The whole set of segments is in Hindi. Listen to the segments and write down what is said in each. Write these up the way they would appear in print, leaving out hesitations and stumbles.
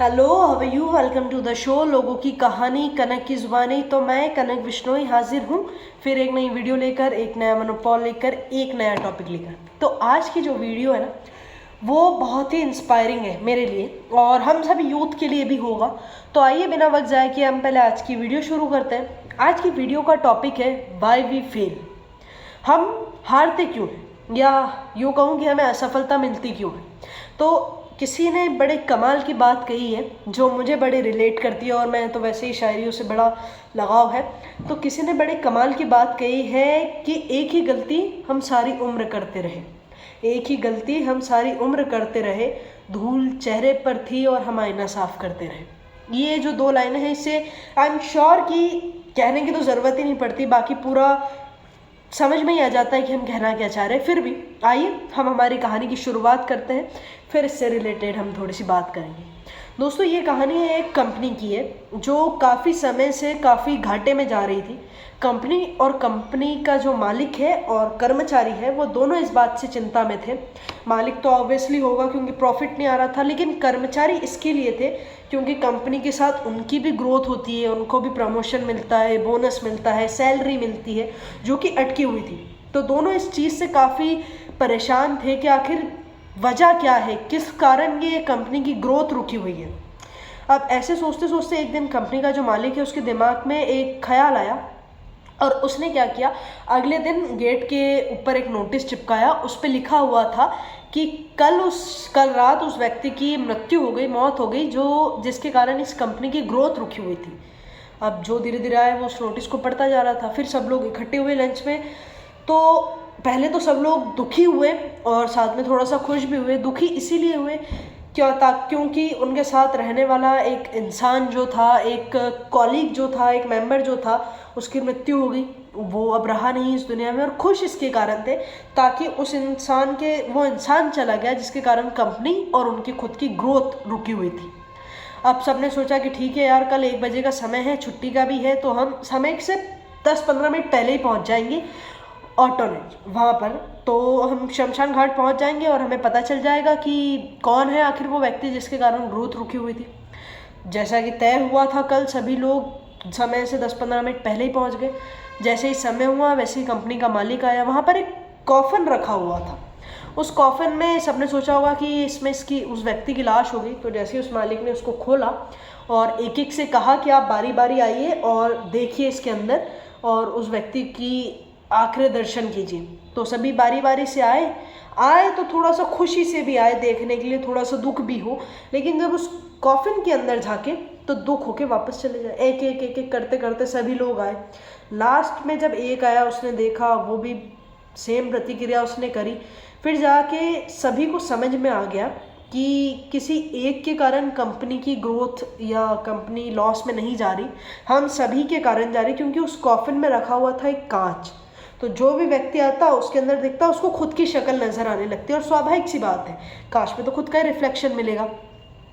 Hello, how are you? Welcome to the show लोगों की कहानी कनक की जुबानी। तो मैं कनक बिश्नोई हाजिर हूँ फिर एक नई वीडियो लेकर, एक नया मनोपॉल लेकर, एक नया टॉपिक लेकर। तो आज की जो वीडियो है ना, वो बहुत ही इंस्पायरिंग है मेरे लिए और हम सभी यूथ के लिए भी होगा। तो आइए बिना वक्त जाए कि हम पहले आज की वीडियो शुरू करते हैं। आज की वीडियो का टॉपिक है वाई वी फेल। हम हारते क्यों हैं, या यूँ कहूँ कि हमें असफलता मिलती क्यों है। तो किसी ने बड़े कमाल की बात कही है जो मुझे बड़े रिलेट करती है, और मैं तो वैसे ही शायरियों से बड़ा लगाव है। तो किसी ने बड़े कमाल की बात कही है कि एक ही गलती हम सारी उम्र करते रहे, एक ही गलती हम सारी उम्र करते रहे, धूल चेहरे पर थी और हम आईना साफ करते रहे। ये जो दो लाइनें हैं, इससे आई एम श्योर कि कहने की तो ज़रूरत ही नहीं पड़ती, बाकी पूरा समझ में ही आ जाता है कि हम कहना क्या चाह रहे हैं। फिर भी आइए हम हमारी कहानी की शुरुआत करते हैं, फिर इससे रिलेटेड हम थोड़ी सी बात करेंगे। दोस्तों, ये कहानी है एक कंपनी की है जो काफ़ी समय से काफ़ी घाटे में जा रही थी। कंपनी और कंपनी का जो मालिक है और कर्मचारी है, वो दोनों इस बात से चिंता में थे। मालिक तो ऑब्वियसली होगा क्योंकि प्रॉफिट नहीं आ रहा था, लेकिन कर्मचारी इसके लिए थे क्योंकि कंपनी के साथ उनकी भी ग्रोथ होती है, उनको भी प्रमोशन मिलता है, बोनस मिलता है, सैलरी मिलती है, जो कि अटकी हुई थी। तो दोनों इस चीज़ से काफ़ी परेशान थे कि आखिर वजह क्या है, किस कारण ये कंपनी की ग्रोथ रुकी हुई है। अब ऐसे सोचते सोचते एक दिन कंपनी का जो मालिक है उसके दिमाग में एक ख्याल आया, और उसने क्या किया, अगले दिन गेट के ऊपर एक नोटिस चिपकाया। उस पर लिखा हुआ था कि कल रात उस व्यक्ति की मृत्यु हो गई, मौत हो गई, जो जिसके कारण इस कंपनी की ग्रोथ रुकी हुई थी। अब जो धीरे धीरे आया वो उस नोटिस को पढ़ता जा रहा था। फिर सब लोग इकट्ठे हुए लंच में। तो पहले तो सब लोग दुखी हुए और साथ में थोड़ा सा खुश भी हुए। दुखी इसीलिए हुए क्योंकि उनके साथ रहने वाला एक इंसान जो था, एक कॉलीग जो था, एक मेंबर जो था, उसकी मृत्यु हो गई। वो अब रहा नहीं इस दुनिया में, और खुश इसके कारण थे ताकि वो इंसान चला गया जिसके कारण कंपनी और उनकी खुद की ग्रोथ रुकी हुई थी। अब सबने सोचा कि ठीक है यार, कल 1 बजे का समय है, छुट्टी का भी है, तो हम समय से 10-15 मिनट पहले ही पहुंच जाएंगे ऑटो ने वहाँ पर। तो हम शमशान घाट पहुँच जाएंगे और हमें पता चल जाएगा कि कौन है आखिर वो व्यक्ति जिसके कारण ग्रोथ रुकी हुई थी। जैसा कि तय हुआ था, कल सभी लोग समय से 10-15 मिनट पहले ही पहुँच गए। जैसे ही समय हुआ वैसे ही कंपनी का मालिक आया। वहाँ पर एक कॉफन रखा हुआ था। उस कॉफन में सबने सोचा होगा कि इसमें इसकी उस व्यक्ति की लाश होगी। तो जैसे ही उस मालिक ने उसको खोला और एक एक से कहा कि आप बारी बारी आइए और देखिए इसके अंदर, और उस व्यक्ति की आखिरी दर्शन कीजिए। तो सभी बारी बारी से आए तो थोड़ा सा खुशी से भी आए देखने के लिए, थोड़ा सा दुख भी हो, लेकिन जब उस कॉफिन के अंदर झांके तो दुख होके वापस चले जाए। एक एक करते करते सभी लोग आए। लास्ट में जब एक आया, उसने देखा, वो भी सेम प्रतिक्रिया उसने करी। फिर जाके सभी को समझ में आ गया कि किसी एक के कारण कंपनी की ग्रोथ या कंपनी लॉस में नहीं जा रही, हम सभी के कारण जा रही, क्योंकि उस कॉफिन में रखा हुआ था एक कांच। तो जो भी व्यक्ति आता उसके अंदर देखता उसको खुद की शक्ल नजर आने लगती है, और स्वाभाविक सी बात है, कांच में तो खुद का रिफ्लेक्शन मिलेगा।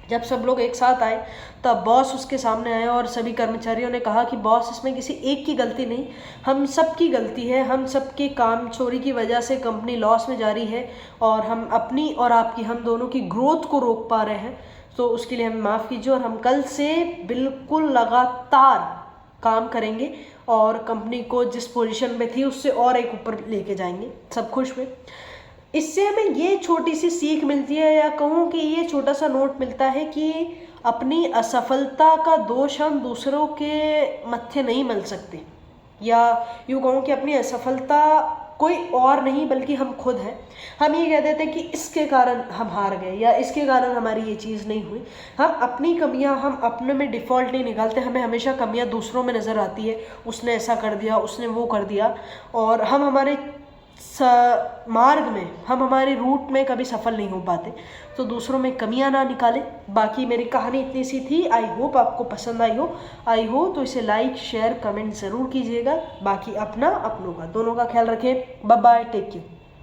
जब सब लोग एक साथ आए तब बॉस उसके सामने आए और सभी कर्मचारियों ने कहा कि बॉस, इसमें किसी एक की गलती नहीं, हम सब की गलती है, हम सब के काम चोरी की वजह से कंपनी लॉस में जा रही है, और हम अपनी और आपकी, हम दोनों की ग्रोथ को रोक पा रहे हैं। तो उसके लिए हमें माफ़ कीजिए, और हम कल से बिल्कुल लगातार काम करेंगे और कंपनी को जिस पोजीशन में थी उससे और एक ऊपर लेके जाएंगे। सब खुश हुए। इससे हमें ये छोटी सी सीख मिलती है, या कहूँ कि ये छोटा सा नोट मिलता है कि अपनी असफलता का दोष हम दूसरों के मत्थे नहीं मल सकते, या यूँ कहूँ कि अपनी असफलता कोई और नहीं बल्कि हम खुद हैं। हम ये कह देते हैं कि इसके कारण हम हार गए या इसके कारण हमारी ये चीज़ नहीं हुई। हम अपनी कमियां हम अपने में डिफ़ॉल्ट नहीं निकालते, हमें हमेशा कमियां दूसरों में नज़र आती है, उसने ऐसा कर दिया, उसने वो कर दिया, और हम हमारे मार्ग में, हम हमारे रूट में कभी सफल नहीं हो पाते। तो दूसरों में कमियां ना निकालें। बाकी मेरी कहानी इतनी सी थी। आई होप आपको पसंद आई हो तो इसे लाइक, शेयर, कमेंट ज़रूर कीजिएगा। बाकी अपना, अपनों का, दोनों का ख्याल रखें। Bye bye, take care.